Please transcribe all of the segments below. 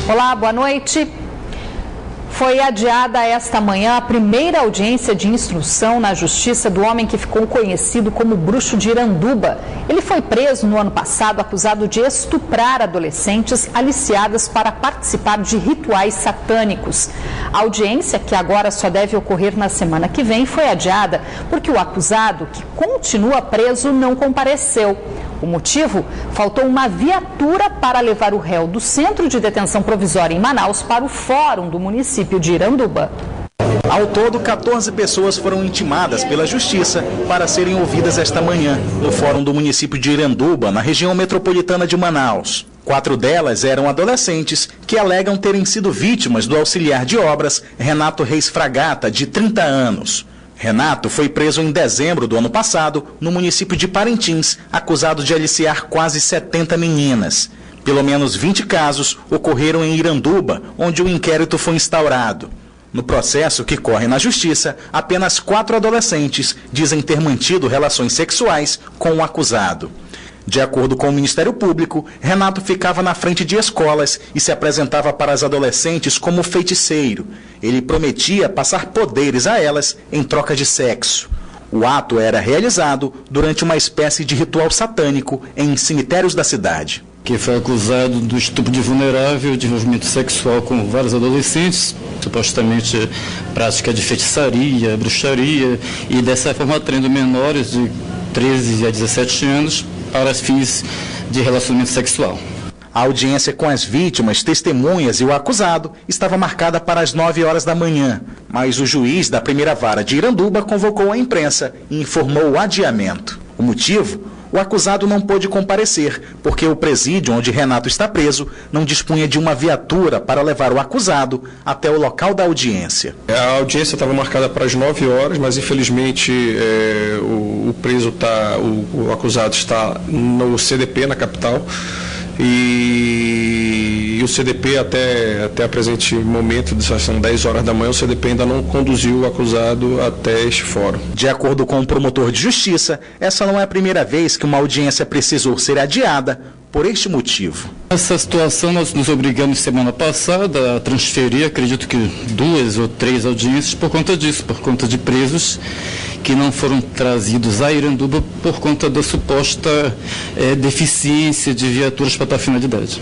Olá, boa noite. Foi adiada esta manhã a primeira audiência de instrução na Justiça do homem que ficou conhecido como Bruxo de Iranduba. Ele foi preso no ano passado acusado de estuprar adolescentes aliciadas para participar de rituais satânicos. A audiência, que agora só deve ocorrer na semana que vem, foi adiada porque o acusado, que continua preso, não compareceu. O motivo? Faltou uma viatura para levar o réu do Centro de Detenção Provisória em Manaus para o fórum do município de Iranduba. Ao todo, 14 pessoas foram intimadas pela Justiça para serem ouvidas esta manhã no fórum do município de Iranduba, na região metropolitana de Manaus. 4 delas eram adolescentes que alegam terem sido vítimas do auxiliar de obras Renato Reis Fragata, de 30 anos. Renato foi preso em dezembro do ano passado no município de Parintins, acusado de aliciar quase 70 meninas. Pelo menos 20 casos ocorreram em Iranduba, onde o inquérito foi instaurado. No processo que corre na Justiça, apenas 4 adolescentes dizem ter mantido relações sexuais com o acusado. De acordo com o Ministério Público, Renato ficava na frente de escolas e se apresentava para as adolescentes como feiticeiro. Ele prometia passar poderes a elas em troca de sexo. O ato era realizado durante uma espécie de ritual satânico em cemitérios da cidade. Que foi acusado do estupro de vulnerável, de envolvimento sexual com vários adolescentes, supostamente prática de feitiçaria, bruxaria, e dessa forma atraindo menores de 13 a 17 anos para fins de relacionamento sexual. A audiência com as vítimas, testemunhas e o acusado estava marcada para as 9 horas da manhã, mas o juiz da primeira vara de Iranduba convocou a imprensa e informou o adiamento. O motivo? O acusado não pôde comparecer, porque o presídio onde Renato está preso não dispunha de uma viatura para levar o acusado até o local da audiência. A audiência estava marcada para as 9 horas, mas infelizmente o acusado está no CDP, na capital, e o CDP até o presente momento, são 10 horas da manhã, o CDP ainda não conduziu o acusado até este fórum. De acordo com o promotor de justiça, essa não é a primeira vez que uma audiência precisou ser adiada por este motivo. Essa situação nós nos obrigamos semana passada a transferir, acredito que 2 ou 3 audiências por conta disso, por conta de presos que não foram trazidos a Iranduba por conta da suposta deficiência de viaturas para tal finalidade.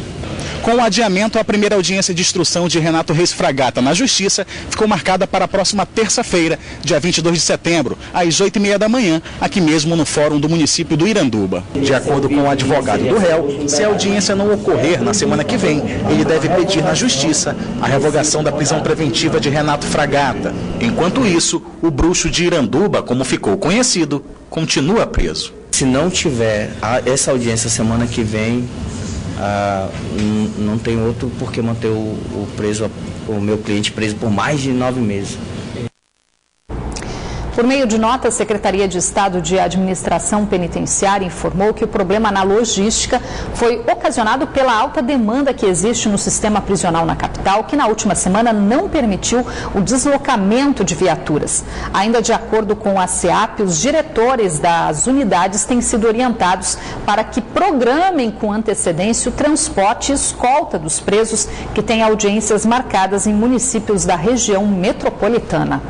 Com o adiamento, a primeira audiência de instrução de Renato Reis Fragata na Justiça ficou marcada para a próxima terça-feira, dia 22 de setembro, às 8h30 da manhã, aqui mesmo no fórum do município do Iranduba. De acordo com o advogado do réu, se a audiência não ocorrer na semana que vem, ele deve pedir na Justiça a revogação da prisão preventiva de Renato Fragata. Enquanto isso, o bruxo de Iranduba, como ficou conhecido, continua preso. Se não tiver essa audiência semana que vem, não tem outro por que manter o meu cliente preso por mais de 9 meses. Por meio de nota, a Secretaria de Estado de Administração Penitenciária informou que o problema na logística foi ocasionado pela alta demanda que existe no sistema prisional na capital, que na última semana não permitiu o deslocamento de viaturas. Ainda de acordo com a SEAP, os diretores das unidades têm sido orientados para que programem com antecedência o transporte e escolta dos presos que têm audiências marcadas em municípios da região metropolitana.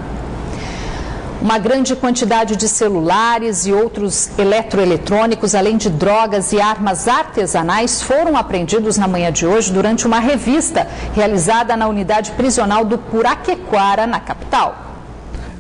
Uma grande quantidade de celulares e outros eletroeletrônicos, além de drogas e armas artesanais, foram apreendidos na manhã de hoje durante uma revista realizada na unidade prisional do Puraquequara, na capital.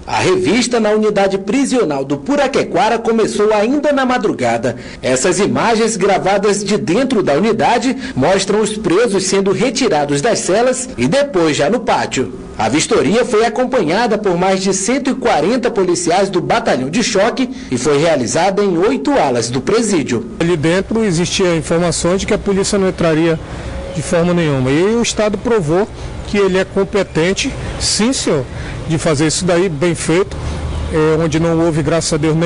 A revista na unidade prisional do Puraquequara começou ainda na madrugada. Essas imagens gravadas de dentro da unidade mostram os presos sendo retirados das celas e depois já no pátio. A vistoria foi acompanhada por mais de 140 policiais do batalhão de choque e foi realizada em 8 alas do presídio. Ali dentro existia informações de que a polícia não entraria de forma nenhuma. E o Estado provou que ele é competente, sim senhor, de fazer isso daí bem feito, onde não houve, graças a Deus,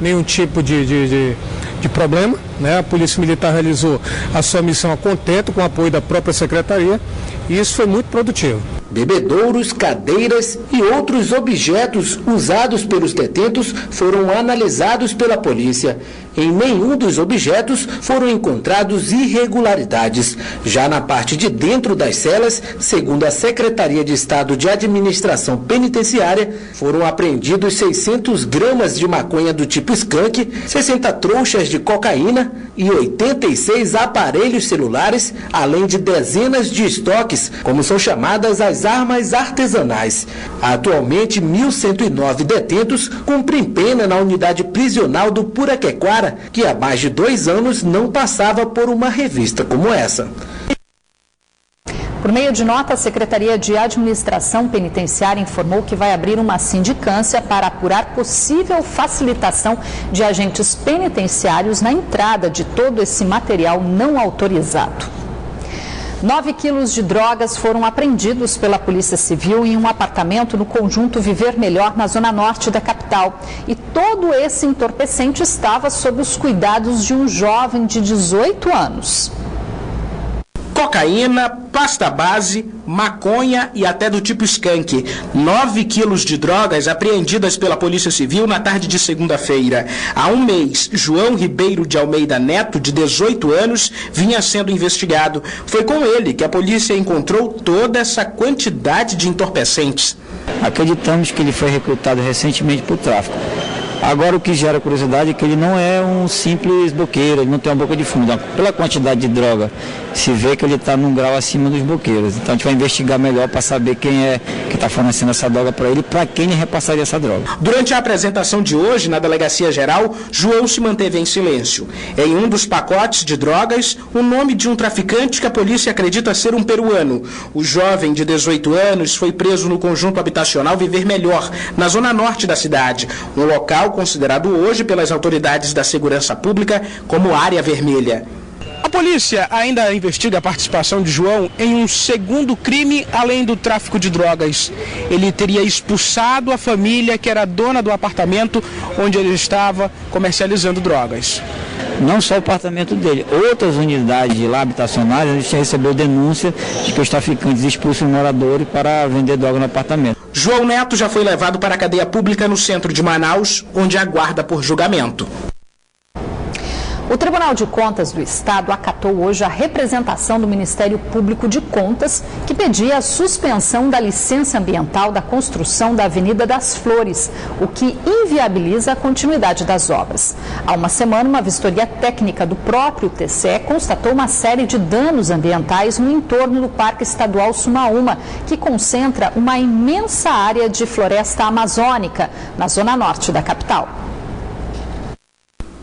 nenhum tipo de problema, né? A Polícia Militar realizou a sua missão a contento, com o apoio da própria Secretaria, e isso foi muito produtivo. Bebedouros, cadeiras e outros objetos usados pelos detentos foram analisados pela polícia. Em nenhum dos objetos foram encontrados irregularidades. Já na parte de dentro das celas, segundo a Secretaria de Estado de Administração Penitenciária, foram apreendidos 600 gramas de maconha do tipo skunk, 60 trouxas de cocaína e 86 aparelhos celulares, além de dezenas de estoques, como são chamadas as armas artesanais. Atualmente, 1.109 detentos cumprem pena na unidade prisional do Puraquequara, que há mais de 2 anos não passava por uma revista como essa. Por meio de nota, a Secretaria de Administração Penitenciária informou que vai abrir uma sindicância para apurar possível facilitação de agentes penitenciários na entrada de todo esse material não autorizado. 9 quilos de drogas foram apreendidos pela Polícia Civil em um apartamento no conjunto Viver Melhor, na zona norte da capital. E todo esse entorpecente estava sob os cuidados de um jovem de 18 anos. Cocaína, pasta base, maconha e até do tipo skunk. 9 quilos de drogas apreendidas pela Polícia Civil na tarde de segunda-feira. Há um mês, João Ribeiro de Almeida Neto, de 18 anos, vinha sendo investigado. Foi com ele que a polícia encontrou toda essa quantidade de entorpecentes. Acreditamos que ele foi recrutado recentemente por tráfico. Agora, o que gera curiosidade é que ele não é um simples boqueiro, ele não tem uma boca de fundo. Pela quantidade de droga, se vê que ele está num grau acima dos boqueiros. Então, a gente vai investigar melhor para saber quem é que está fornecendo essa droga para ele e para quem ele repassaria essa droga. Durante a apresentação de hoje, na Delegacia Geral, João se manteve em silêncio. Em um dos pacotes de drogas, o nome de um traficante que a polícia acredita ser um peruano. O jovem de 18 anos foi preso no conjunto habitacional Viver Melhor, na zona norte da cidade, um local considerado hoje pelas autoridades da segurança pública como área vermelha. A polícia ainda investiga a participação de João em um segundo crime além do tráfico de drogas. Ele teria expulsado a família que era dona do apartamento onde ele estava comercializando drogas. Não só o apartamento dele, outras unidades lá habitacionais, a gente recebeu denúncia de que os traficantes expulsam moradores para vender droga no apartamento. João Neto já foi levado para a cadeia pública no centro de Manaus, onde aguarda por julgamento. O Tribunal de Contas do Estado acatou hoje a representação do Ministério Público de Contas, que pedia a suspensão da licença ambiental da construção da Avenida das Flores, o que inviabiliza a continuidade das obras. Há uma semana, uma vistoria técnica do próprio TCE constatou uma série de danos ambientais no entorno do Parque Estadual Sumaúma, que concentra uma imensa área de floresta amazônica na zona norte da capital.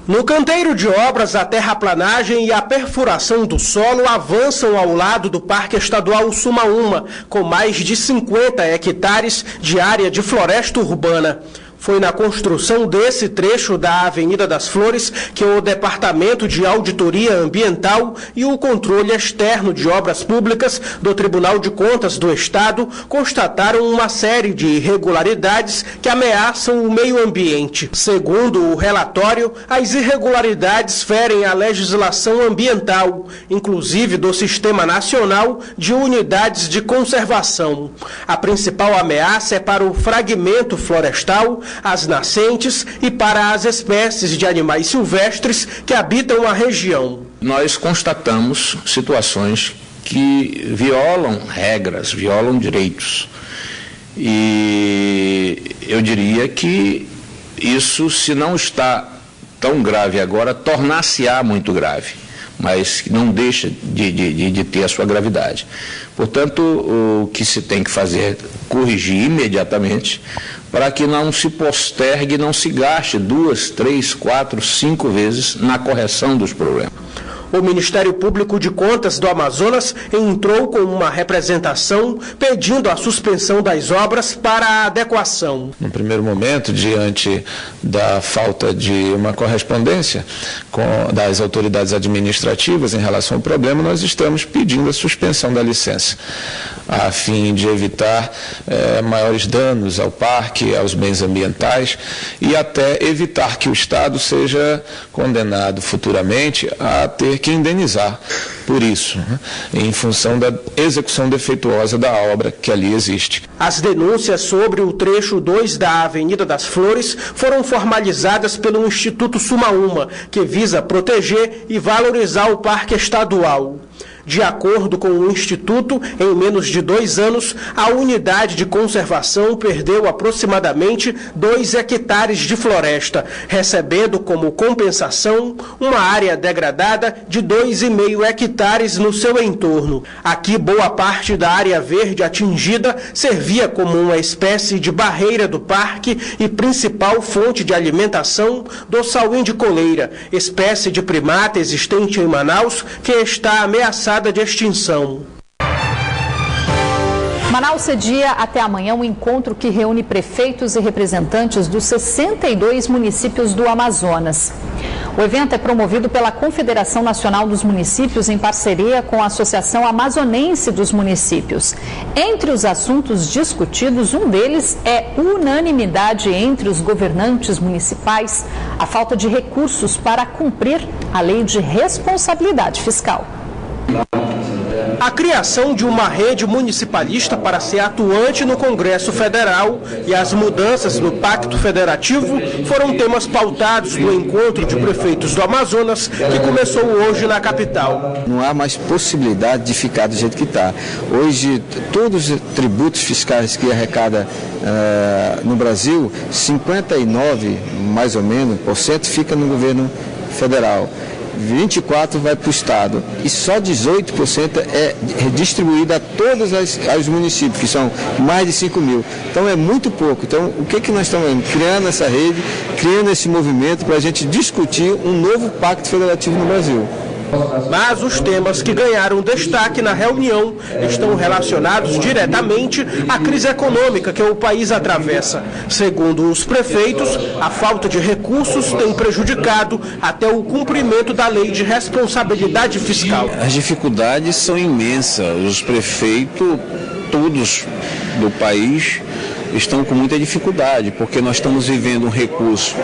No canteiro de obras, a terraplanagem e a perfuração do solo avançam ao lado do Parque Estadual Sumaúma, com mais de 50 hectares de área de floresta urbana. Foi na construção desse trecho da Avenida das Flores que o Departamento de Auditoria Ambiental e o Controle Externo de Obras Públicas do Tribunal de Contas do Estado constataram uma série de irregularidades que ameaçam o meio ambiente. Segundo o relatório, as irregularidades ferem a legislação ambiental, inclusive do Sistema Nacional de Unidades de Conservação. A principal ameaça é para o fragmento florestal, as nascentes e para as espécies de animais silvestres que habitam a região. Nós constatamos situações que violam regras, violam direitos. E eu diria que isso, se não está tão grave agora, tornar-se-á muito grave, mas não deixa de ter a sua gravidade. Portanto, o que se tem que fazer é corrigir imediatamente para que não se postergue, não se gaste 2, 3, 4, 5 vezes na correção dos problemas. O Ministério Público de Contas do Amazonas entrou com uma representação pedindo a suspensão das obras para a adequação. No primeiro momento, diante da falta de uma correspondência das autoridades administrativas em relação ao problema, nós estamos pedindo a suspensão da licença, a fim de evitar maiores danos ao parque, aos bens ambientais e até evitar que o Estado seja condenado futuramente a ter que indenizar por isso, né, em função da execução defeituosa da obra que ali existe. As denúncias sobre o trecho 2 da Avenida das Flores foram formalizadas pelo Instituto Sumaúma, que visa proteger e valorizar o Parque Estadual. De acordo com o Instituto, em menos de 2 anos, a unidade de conservação perdeu aproximadamente 2 hectares de floresta, recebendo como compensação uma área degradada de 2,5 hectares no seu entorno. Aqui, boa parte da área verde atingida servia como uma espécie de barreira do parque e principal fonte de alimentação do sauim de coleira, espécie de primata existente em Manaus que está ameaçada de extinção. Manaus cedia até amanhã um encontro que reúne prefeitos e representantes dos 62 municípios do Amazonas. O evento é promovido pela Confederação Nacional dos Municípios em parceria com a Associação Amazonense dos Municípios. Entre os assuntos discutidos, um deles é unanimidade entre os governantes municipais, a falta de recursos para cumprir a lei de responsabilidade fiscal. A criação de uma rede municipalista para ser atuante no Congresso Federal e as mudanças no Pacto Federativo foram temas pautados no encontro de prefeitos do Amazonas, que começou hoje na capital. Não há mais possibilidade de ficar do jeito que está. Hoje, todos os tributos fiscais que arrecada no Brasil, 59, mais ou menos, por cento fica no governo federal. 24% vai para o Estado e só 18% é distribuído a todos os municípios, que são mais de 5 mil. Então é muito pouco. Então o que nós estamos criando essa rede, criando esse movimento para a gente discutir um novo pacto federativo no Brasil. Mas os temas que ganharam destaque na reunião estão relacionados diretamente à crise econômica que o país atravessa. Segundo os prefeitos, a falta de recursos tem prejudicado até o cumprimento da lei de responsabilidade fiscal. As dificuldades são imensas. Os prefeitos, todos do país, estão com muita dificuldade, porque nós estamos vivendo um recurso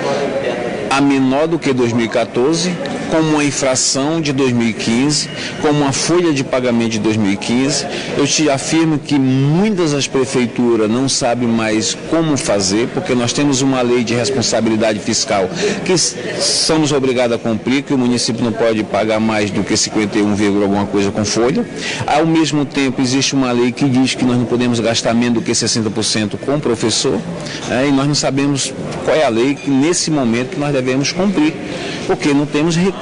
a menor do que 2014, com uma infração de 2015, com uma folha de pagamento de 2015. Eu te afirmo que muitas das prefeituras não sabem mais como fazer, porque nós temos uma lei de responsabilidade fiscal que somos obrigados a cumprir, que o município não pode pagar mais do que 51, alguma coisa com folha. Ao mesmo tempo, existe uma lei que diz que nós não podemos gastar menos do que 60% com o professor, e nós não sabemos qual é a lei que nesse momento nós devemos cumprir, porque não temos recurso.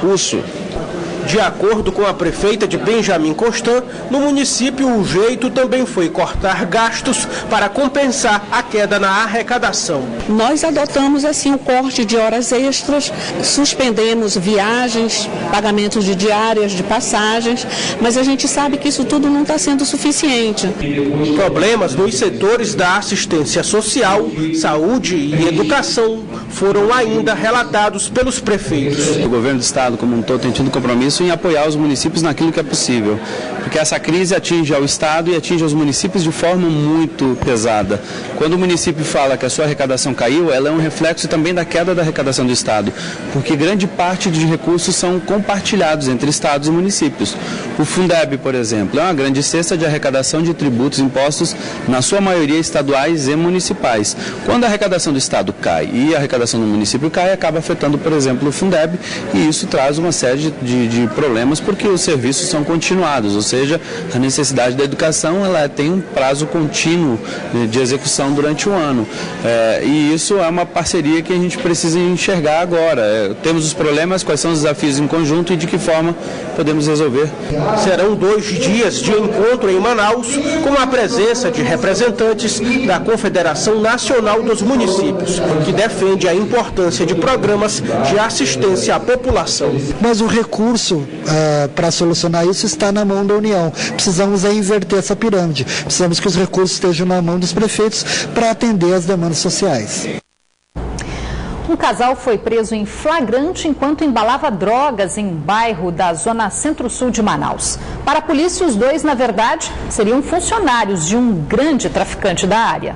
De acordo com a prefeita de Benjamin Constant, no município o jeito também foi cortar gastos para compensar a queda na arrecadação. Nós adotamos assim o corte de horas extras, suspendemos viagens, pagamentos de diárias, de passagens, mas a gente sabe que isso tudo não está sendo suficiente. Problemas nos setores da assistência social, saúde e educação foram ainda relatados pelos prefeitos. O governo do estado como um todo tem tido compromisso em apoiar os municípios naquilo que é possível, porque essa crise atinge ao estado e atinge os municípios de forma muito pesada. Quando o município fala que a sua arrecadação caiu, ela é um reflexo também da queda da arrecadação do estado, porque grande parte dos recursos são compartilhados entre estados e municípios. O Fundeb, por exemplo, é uma grande cesta de arrecadação de tributos, impostos, na sua maioria estaduais e municipais. Quando a arrecadação do estado cai e a arrecadação do município cai, acaba afetando, por exemplo, o Fundeb, e isso traz uma série de problemas, porque os serviços são continuados, ou seja, a necessidade da educação ela tem um prazo contínuo de execução durante o ano. E isso é uma parceria que a gente precisa enxergar agora. Temos os problemas, quais são os desafios em conjunto e de que forma podemos resolver. Serão 2 dias de encontro em Manaus, com a presença de representantes da Confederação Nacional dos Municípios, que defende a importância de programas de assistência à população. Mas o recurso para solucionar isso está na mão da União. Precisamos inverter essa pirâmide. Precisamos que os recursos estejam na mão dos prefeitos para atender as demandas sociais. Um casal foi preso em flagrante enquanto embalava drogas em um bairro da zona centro-sul de Manaus. Para a polícia, os dois, na verdade, seriam funcionários de um grande traficante da área.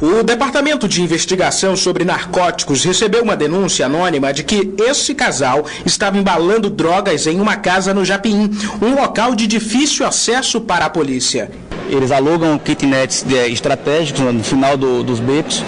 O Departamento de Investigação sobre Narcóticos recebeu uma denúncia anônima de que esse casal estava embalando drogas em uma casa no Japim, um local de difícil acesso para a polícia. Eles alugam kitnets estratégicos no final dos becos,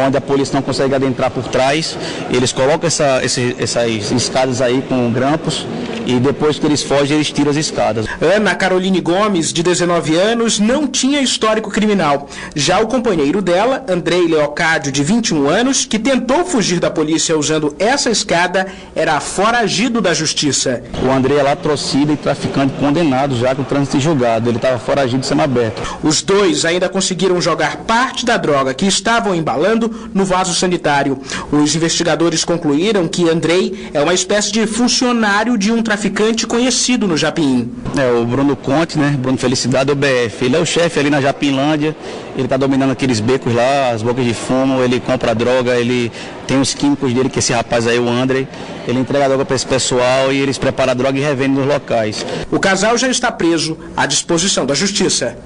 onde a polícia não consegue adentrar por trás. Eles colocam essas escadas aí com grampos e depois que eles fogem, eles tiram as escadas. Ana Caroline Gomes, de 19 anos, não tinha histórico criminal. Já o companheiro dela, Andrei Leocádio, de 21 anos, que tentou fugir da polícia usando essa escada, era foragido da justiça. O Andrei é latrocida e traficante condenado já com trânsito julgado. Ele estava foragido de semiaberto. Os dois ainda conseguiram jogar parte da droga que estavam embalando no vaso sanitário. Os investigadores concluíram que Andrei é uma espécie de funcionário de um traficante conhecido no Japim. O Bruno Conte, Bruno Felicidade, o BF. Ele é o chefe ali na Japinlândia. Ele está dominando aqueles becos lá, as bocas de fumo. Ele compra droga, ele tem os químicos dele, que esse rapaz aí, o Andrei. Ele entrega a droga para esse pessoal e eles preparam a droga e revendem nos locais. O casal já está preso à disposição da justiça.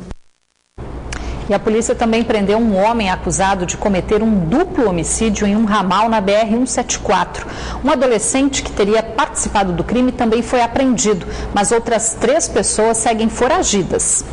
E a polícia também prendeu um homem acusado de cometer um duplo homicídio em um ramal na BR-174. Um adolescente que teria participado do crime também foi apreendido, mas outras 3 pessoas seguem foragidas.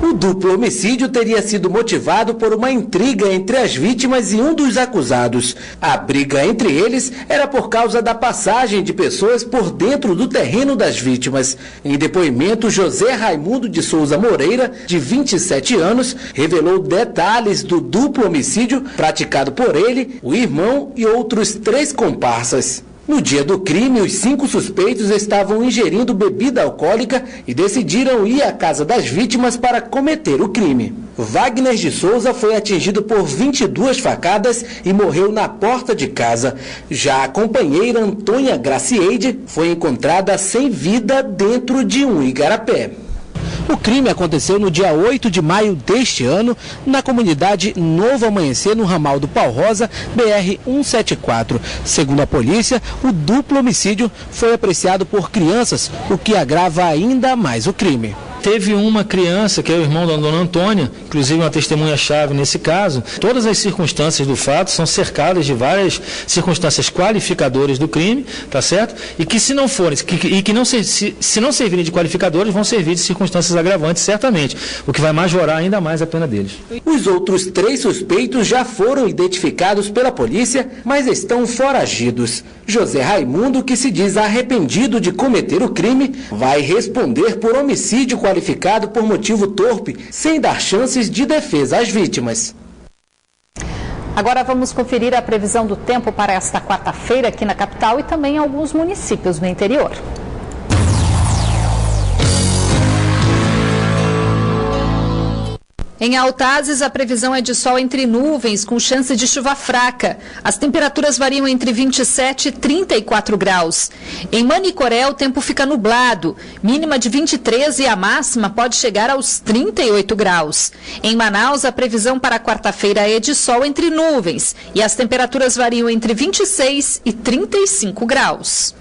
O duplo homicídio teria sido motivado por uma intriga entre as vítimas e um dos acusados. A briga entre eles era por causa da passagem de pessoas por dentro do terreno das vítimas. Em depoimento, José Raimundo de Souza Moreira, de 27 anos, revelou detalhes do duplo homicídio praticado por ele, o irmão e outros 3 comparsas. No dia do crime, os 5 suspeitos estavam ingerindo bebida alcoólica e decidiram ir à casa das vítimas para cometer o crime. Wagner de Souza foi atingido por 22 facadas e morreu na porta de casa. Já a companheira Antônia Gracieide foi encontrada sem vida dentro de um igarapé. O crime aconteceu no dia 8 de maio deste ano, na comunidade Novo Amanhecer, no ramal do Pau Rosa, BR-174. Segundo a polícia, o duplo homicídio foi apreciado por crianças, o que agrava ainda mais o crime. Teve uma criança, que é o irmão da dona Antônia, inclusive uma testemunha-chave nesse caso. Todas as circunstâncias do fato são cercadas de várias circunstâncias qualificadoras do crime, tá certo? E que se não forem, se não servirem de qualificadores, vão servir de circunstâncias agravantes, certamente, o que vai majorar ainda mais a pena deles. Os outros 3 suspeitos já foram identificados pela polícia, mas estão foragidos. José Raimundo, que se diz arrependido de cometer o crime, vai responder por homicídio qualificado por motivo torpe, sem dar chances de defesa às vítimas. Agora vamos conferir a previsão do tempo para esta quarta-feira aqui na capital e também em alguns municípios no interior. Em Altazes, a previsão é de sol entre nuvens, com chance de chuva fraca. As temperaturas variam entre 27 e 34 graus. Em Manicoré, o tempo fica nublado, mínima de 23 e a máxima pode chegar aos 38 graus. Em Manaus, a previsão para quarta-feira é de sol entre nuvens e as temperaturas variam entre 26 e 35 graus.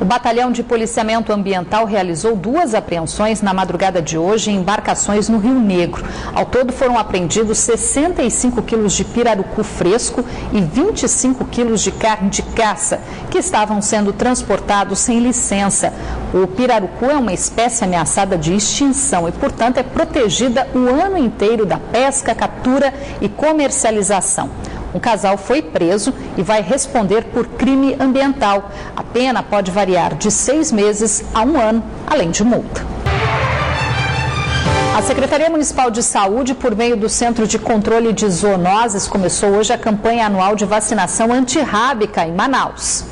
O Batalhão de Policiamento Ambiental realizou 2 apreensões na madrugada de hoje em embarcações no Rio Negro. Ao todo foram apreendidos 65 quilos de pirarucu fresco e 25 quilos de carne de caça, que estavam sendo transportados sem licença. O pirarucu é uma espécie ameaçada de extinção e, portanto, é protegida o ano inteiro da pesca, captura e comercialização. Um casal foi preso e vai responder por crime ambiental. A pena pode variar de 6 meses a 1 ano, além de multa. A Secretaria Municipal de Saúde, por meio do Centro de Controle de Zoonoses, começou hoje a campanha anual de vacinação antirrábica em Manaus.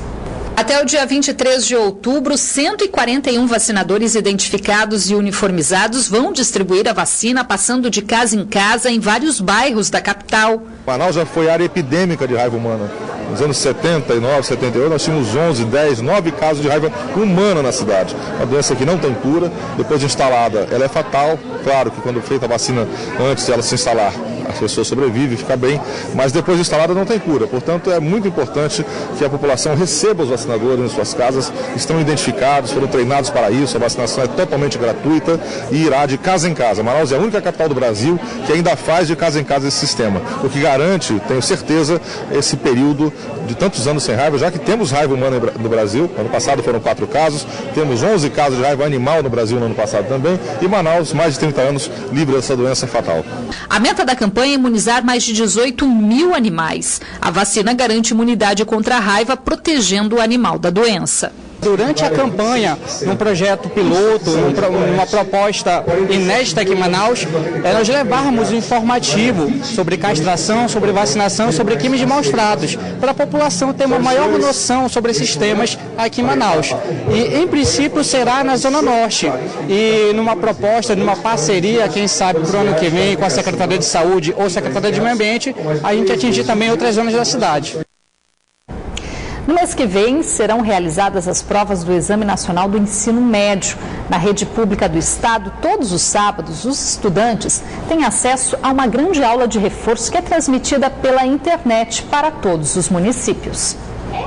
Até o dia 23 de outubro, 141 vacinadores identificados e uniformizados vão distribuir a vacina, passando de casa em casa em vários bairros da capital. Manaus já foi área epidêmica de raiva humana. Nos anos 79, 78, nós tínhamos 11, 10, 9 casos de raiva humana na cidade. Uma doença que não tem cura, depois de instalada, ela é fatal. Claro que quando feita a vacina, antes de ela se instalar, a pessoa sobrevive, fica bem, mas depois de instalada não tem cura. Portanto, é muito importante que a população receba os vacinadores em suas casas, estão identificados, foram treinados para isso, a vacinação é totalmente gratuita e irá de casa em casa. Manaus é a única capital do Brasil que ainda faz de casa em casa esse sistema, o que garante, tenho certeza, esse período de tantos anos sem raiva, já que temos raiva humana no Brasil. Ano passado foram 4 casos, temos 11 casos de raiva animal no Brasil no ano passado também, e Manaus, mais de 30 anos, livre dessa doença fatal. A meta da campanha é imunizar mais de 18 mil animais. A vacina garante imunidade contra a raiva, protegendo o animal da doença. Durante a campanha, num projeto piloto, numa proposta inédita aqui em Manaus, nós levarmos um informativo sobre castração, sobre vacinação, sobre crimes de maus tratos, para a população ter uma maior noção sobre esses temas aqui em Manaus. E, em princípio, será na Zona Norte. E numa proposta, numa parceria, quem sabe, para o ano que vem, com a Secretaria de Saúde ou Secretaria de Meio Ambiente, a gente atingir também outras zonas da cidade. No mês que vem, serão realizadas as provas do Exame Nacional do Ensino Médio. Na rede pública do Estado, todos os sábados, os estudantes têm acesso a uma grande aula de reforço que é transmitida pela internet para todos os municípios.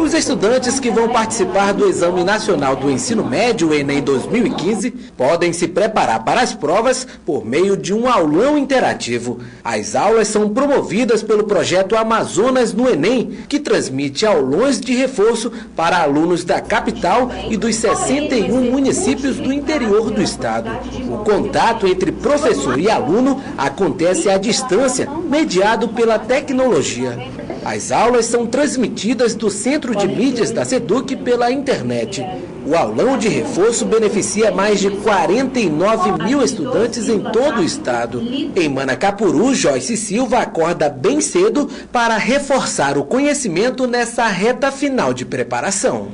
Os estudantes que vão participar do Exame Nacional do Ensino Médio, Enem 2015, podem se preparar para as provas por meio de um aulão interativo. As aulas são promovidas pelo projeto Amazonas no Enem, que transmite aulões de reforço para alunos da capital e dos 61 municípios do interior do estado. O contato entre professor e aluno acontece à distância, mediado pela tecnologia. As aulas são transmitidas do Centro de Mídias da SEDUC pela internet. O aulão de reforço beneficia mais de 49 mil estudantes em todo o estado. Em Manacapuru, Joyce Silva acorda bem cedo para reforçar o conhecimento nessa reta final de preparação.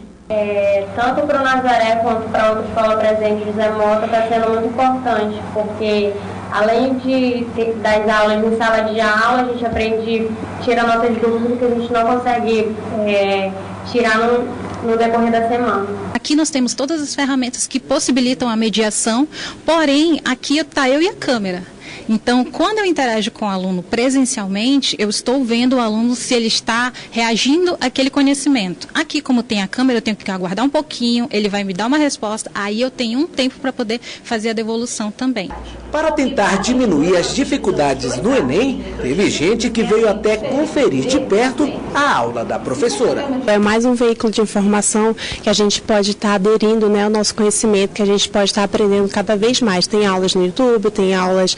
Tanto para o Nazaré quanto para a outra escola presente José Mota está sendo muito importante, porque além das aulas em sala de aula, a gente aprende, tira nossas dúvidas que a gente não consegue tirar no decorrer da semana. Aqui nós temos todas as ferramentas que possibilitam a mediação, porém aqui está eu e a câmera. Então, quando eu interajo com o aluno presencialmente, eu estou vendo o aluno se ele está reagindo àquele conhecimento. Aqui, como tem a câmera, eu tenho que aguardar um pouquinho, ele vai me dar uma resposta, aí eu tenho um tempo para poder fazer a devolução também. Para tentar diminuir as dificuldades no Enem, teve gente que veio até conferir de perto a aula da professora. É mais um veículo de informação que a gente pode estar aderindo, né, ao nosso conhecimento, que a gente pode estar aprendendo cada vez mais. Tem aulas no YouTube, tem aulas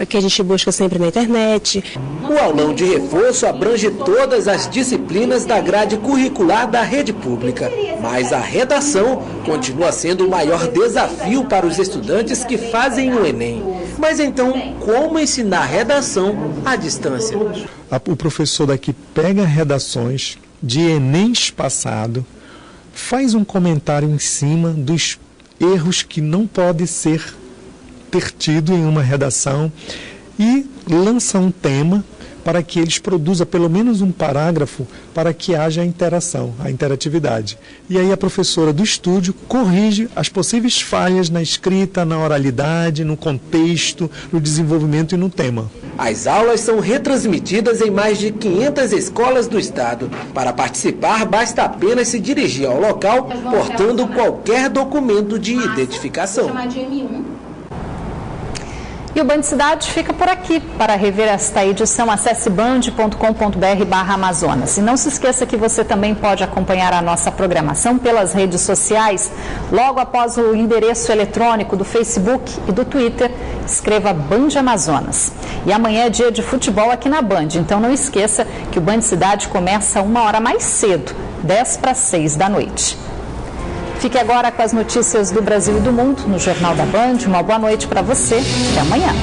que a gente busca sempre na internet. O aulão de reforço abrange todas as disciplinas da grade curricular da rede pública, mas a redação continua sendo o maior desafio para os estudantes que fazem o Enem. Mas então, como ensinar redação à distância? O professor daqui pega redações de Enems passado, faz um comentário em cima dos erros que não podem ter tido em uma redação e lança um tema para que eles produzam pelo menos um parágrafo para que haja a interação, a interatividade. E aí a professora do estúdio corrige as possíveis falhas na escrita, na oralidade, no contexto, no desenvolvimento e no tema. As aulas são retransmitidas em mais de 500 escolas do estado. Para participar, basta apenas se dirigir ao local portando qualquer documento de identificação. E o Band Cidade fica por aqui. Para rever esta edição, acesse band.com.br/Amazonas. E não se esqueça que você também pode acompanhar a nossa programação pelas redes sociais. Logo após o endereço eletrônico do Facebook e do Twitter, escreva Band Amazonas. E amanhã é dia de futebol aqui na Band, então não esqueça que o Band Cidade começa 1 hora mais cedo, 5:50 da noite. Fique agora com as notícias do Brasil e do mundo no Jornal da Band. Uma boa noite para você. Até amanhã.